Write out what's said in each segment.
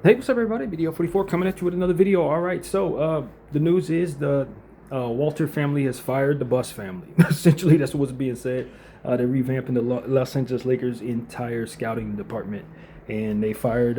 Hey, what's up, everybody? BDO 44 coming at you with another video. All right, so the news is the Walter family has fired the Bus family. Essentially, that's what's being said. They're revamping the Los Angeles Lakers' entire scouting department, and they fired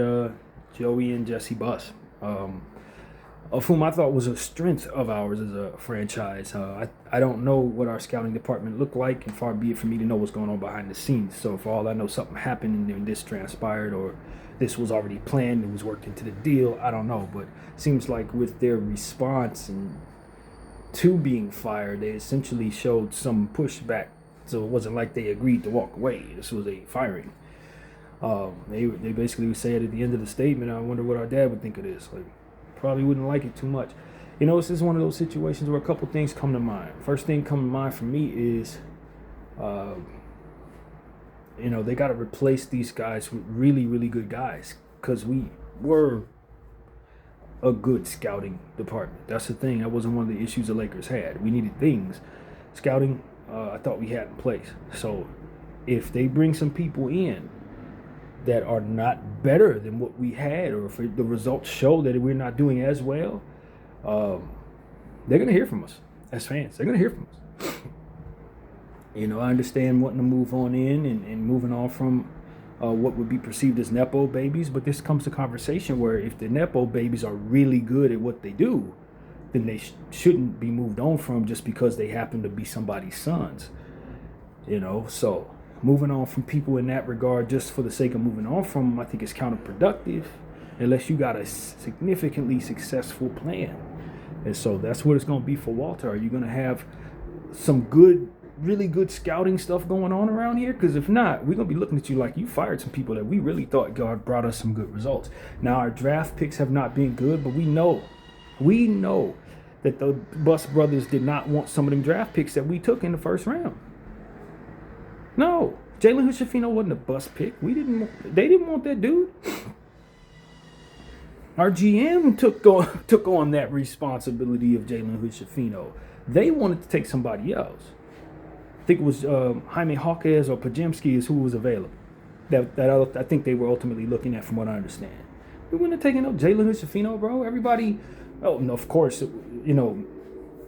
Joey and Jesse Buss, of whom I thought was a strength of ours as a franchise. I don't know what our scouting department looked like, and far be it for me to know what's going on behind the scenes. So, for all I know, something happened and this transpired, or this was already planned, it was worked into the deal. I don't know, but it seems like with their response and to being fired, they essentially showed some pushback. So it wasn't like they agreed to walk away. This was a firing. They basically would say it at the end of the statement. I wonder what our dad would think of this. Like, probably wouldn't like it too much. You know, this is one of those situations where a couple things come to mind. First thing come to mind for me is, uh, they got to replace these guys with really, really good guys because we were a good scouting department. That's the thing. That wasn't one of the issues the Lakers had. We needed things. Scouting, I thought we had in place. So if they bring some people in that are not better than what we had, or if the results show that we're not doing as well, they're going to hear from us as fans. They're going to hear from us. I understand wanting to move on in and moving on from what would be perceived as Nepo babies, but this comes to conversation where if the Nepo babies are really good at what they do, then they shouldn't be moved on from just because they happen to be somebody's sons. So moving on from people in that regard just for the sake of moving on from them, I think is counterproductive unless you got a significantly successful plan. And so that's what it's going to be for Walter. Are you going to have some really good scouting stuff going on around here? Because if not, we're going to be looking at you like you fired some people that we really thought God brought us some good results. Now, our draft picks have not been good, but we know that the Buss brothers did not want some of them draft picks that we took in the first round. No, Jalen Hood-Schifino wasn't a Buss pick. They didn't want that dude. Our GM took on that responsibility of Jalen Hood-Schifino. They wanted to take somebody else. I think it was Jaime Jaquez or Pajemski is who was available. That I think they were ultimately looking at, from what I understand. We wouldn't have taken no Jalen Hood-Schifino, bro. Everybody, no, of course,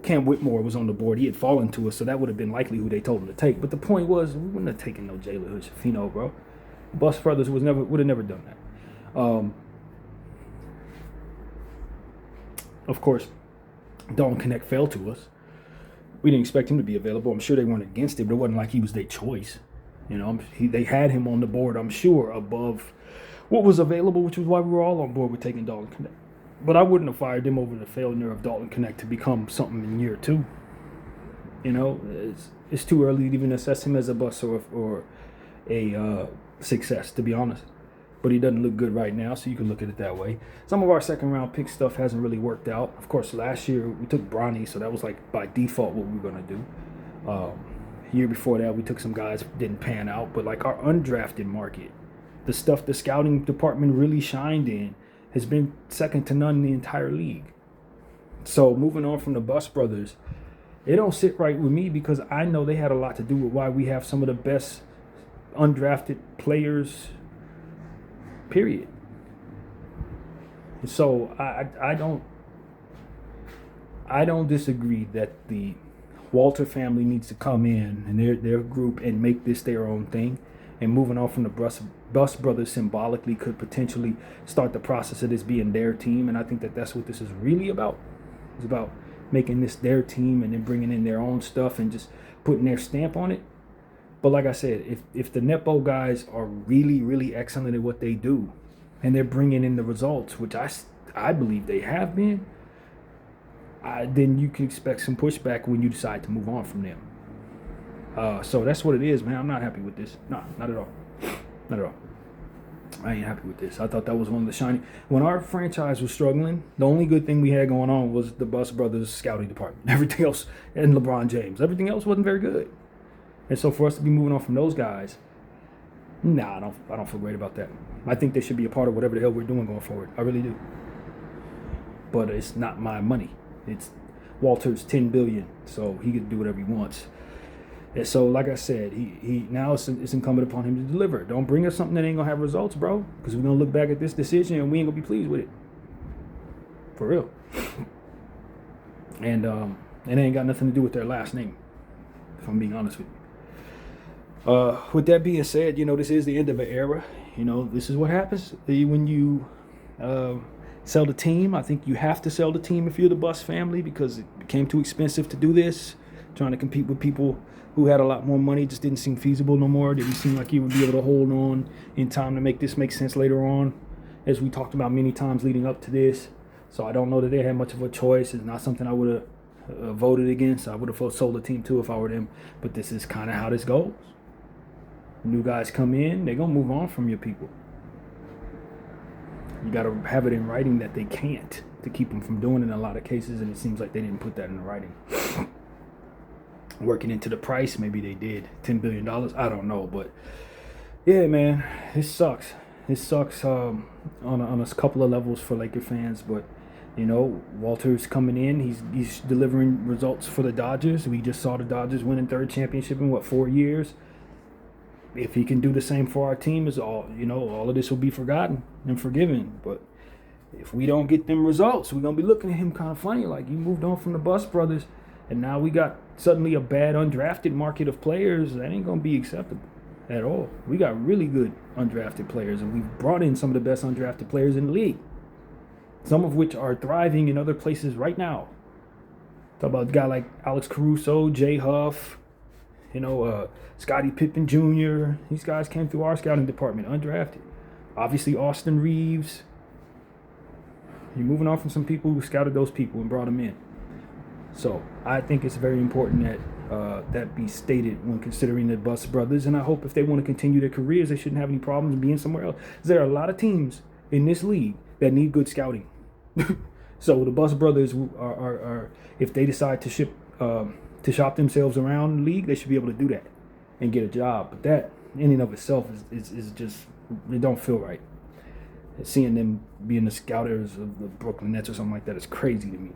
Cam Whitmore was on the board. He had fallen to us, so that would have been likely who they told him to take. But the point was, we wouldn't have taken no Jalen Hood-Schifino, bro. Buss brothers would have never done that. Of course, Dalton Connect fell to us. We didn't expect him to be available. I'm sure they weren't against it, but it wasn't like he was their choice. They had him on the board, I'm sure, above what was available, which was why we were all on board with taking Dalton Connect. But I wouldn't have fired them over the failure of Dalton Connect to become something in year two. It's too early to even assess him as a bust or a success, to be honest. But he doesn't look good right now, so you can look at it that way. Some of our second round pick stuff hasn't really worked out. Of course, last year we took Bronny, so that was like by default what we were going to do. Year before that, we took some guys that didn't pan out, but like our undrafted market, the stuff the scouting department really shined in, has been second to none in the entire league. So moving on from the Buss brothers, it don't sit right with me because I know they had a lot to do with why we have some of the best undrafted players, period. So I don't disagree that the Walter family needs to come in and their group and make this their own thing. And moving on from the Buss brothers symbolically could potentially start the process of this being their team. And I think that that's what this is really about. It's about making this their team and then bringing in their own stuff and just putting their stamp on it. But like I said, if the Nepo guys are really, really excellent at what they do and they're bringing in the results, which I believe they have been, then you can expect some pushback when you decide to move on from them. So that's what it is, man. I'm not happy with this. No, not at all. Not at all. I ain't happy with this. I thought that was one of the shiny. When our franchise was struggling, the only good thing we had going on was the Buss brothers scouting department. Everything else, and LeBron James. Everything else wasn't very good. And so for us to be moving on from those guys, I don't feel great about that. I think they should be a part of whatever the hell we're doing going forward. I really do. But it's not my money. It's Walter's $10 billion, so he can do whatever he wants. And so, like I said, he now it's incumbent upon him to deliver. Don't bring us something that ain't gonna have results, bro. Because we're gonna look back at this decision and we ain't gonna be pleased with it. For real. And it ain't got nothing to do with their last name, if I'm being honest with you. With that being said, this is the end of an era. This is what happens when you sell the team. I think you have to sell the team if you're the Buss family, because it became too expensive to do this. Trying to compete with people who had a lot more money just didn't seem feasible no more. Didn't seem like you would be able to hold on in time to make this make sense later on, as we talked about many times leading up to this. So I don't know that they had much of a choice. It's not something I would have voted against. I would have sold the team too if I were them. But this is kind of how this goes. New guys come in, they're going to move on from your people. You got to have it in writing that they can't, to keep them from doing it in a lot of cases, and it seems like they didn't put that in the writing. Working into the price, maybe they did. $10 billion, I don't know. But yeah, man, this sucks. It sucks on a couple of levels for Laker fans, but Walter's coming in. He's delivering results for the Dodgers. We just saw the Dodgers winning third championship in 4 years. If he can do the same for our team, is all of this will be forgotten and forgiven. But if we don't get them results, we're gonna be looking at him kind of funny, like you moved on from the Buss brothers, and now we got suddenly a bad undrafted market of players. That ain't gonna be acceptable at all. We got really good undrafted players, and we've brought in some of the best undrafted players in the league, some of which are thriving in other places right now. Talk about a guy like Alex Caruso, Jay Huff, Scottie Pippen Jr. These guys came through our scouting department, undrafted. Obviously, Austin Reeves. You're moving on from some people who scouted those people and brought them in. So I think it's very important that that be stated when considering the Buss brothers. And I hope if they want to continue their careers, they shouldn't have any problems being somewhere else. There are a lot of teams in this league that need good scouting. So the Buss brothers are if they decide to shop themselves around the league, they should be able to do that and get a job. But that in and of itself is just, it don't feel right. Seeing them being the scouters of the Brooklyn Nets or something like that is crazy to me.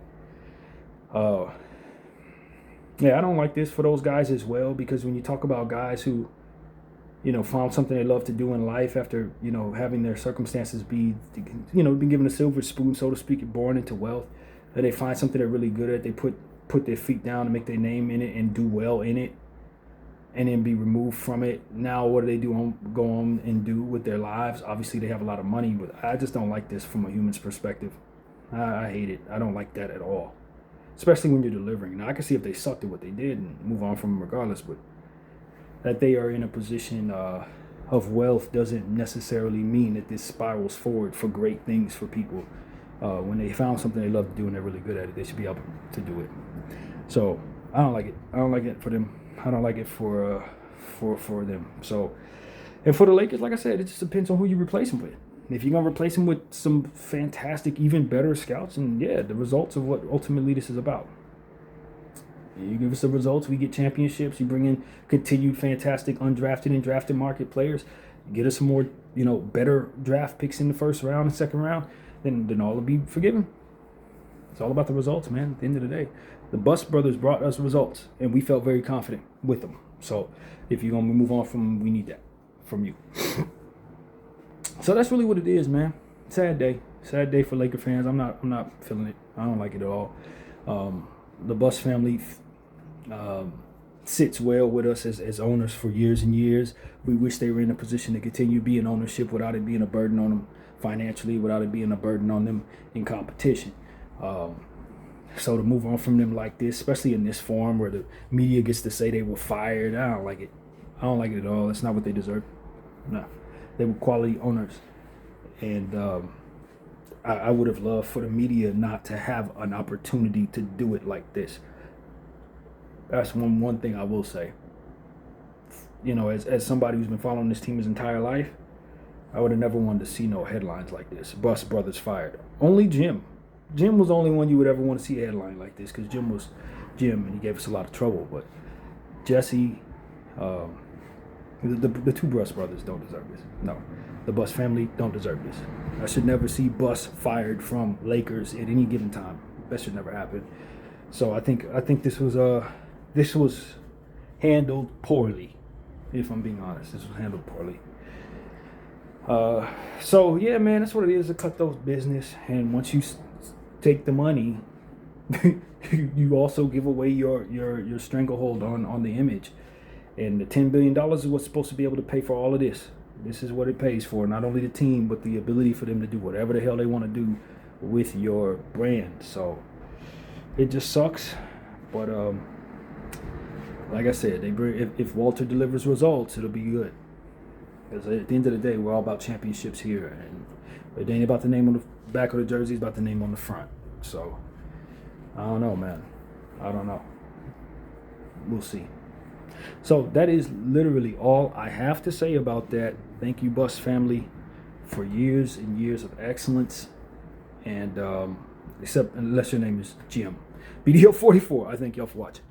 Yeah, I don't like this for those guys as well, because when you talk about guys who, found something they love to do in life after, having their circumstances been given a silver spoon, so to speak, and born into wealth, that they find something they're really good at, they put their feet down and make their name in it and do well in it, and then be removed from it. Now what do they do? Go on and do with their lives? Obviously they have a lot of money, but I just don't like this from a human's perspective. I hate it. I don't like that at all, especially when you're delivering. Now I can see if they sucked at what they did and move on from them regardless, but that they are in a position of wealth doesn't necessarily mean that this spirals forward for great things for people. When they found something they love to do and they're really good at it, they should be able to do it. So I don't like it. I don't like it for them. I don't like it for them. So, and for the Lakers, like I said, it just depends on who you replace them with. If you're gonna replace them with some fantastic, even better scouts, and yeah, the results of what ultimately this is about. You give us the results, we get championships. You bring in continued fantastic undrafted and drafted market players. You get us some more, better draft picks in the first round and second round. Then all will be forgiven. It's all about the results, man. At the end of the day, the Buss brothers brought us results, and we felt very confident with them. So if you're gonna move on from them, we need that from you. So that's really what it is, man. Sad day for Laker fans. I'm not feeling it. I don't like it at all. The Buss family sits well with us as owners for years and years. We wish they were in a position to continue being ownership without it being a burden on them financially, without it being a burden on them in competition. So to move on from them like this, especially in this form where the media gets to say they were fired, I don't like it. I don't like it at all. That's not what they deserve. No. They were quality owners. And I would have loved for the media not to have an opportunity to do it like this. That's one thing I will say. As somebody who's been following this team his entire life, I would have never wanted to see no headlines like this. Buss brothers fired. Only Jim. Jim was the only one you would ever want to see a headline like this, because Jim was Jim and he gave us a lot of trouble. But Jesse, the two Buss brothers don't deserve this. No, the Buss family don't deserve this. I should never see Buss fired from Lakers at any given time. That should never happen. So I think this was handled poorly. If I'm being honest, this was handled poorly. So yeah, man, that's what it is, a cutthroat business. And once you take the money, you also give away your stranglehold on the image. And the $10 billion is what's supposed to be able to pay for all of this. This is what it pays for, not only the team, but the ability for them to do whatever the hell they want to do with your brand. So it just sucks. But like I said, if Walter delivers results, it'll be good. Because at the end of the day, we're all about championships here. And it ain't about the name on the back of the jersey, it's about the name on the front. So I don't know, man. I don't know. We'll see. So that is literally all I have to say about that. Thank you, Buss family, for years and years of excellence. And except unless your name is Jim. BDO 44, I thank y'all for watching.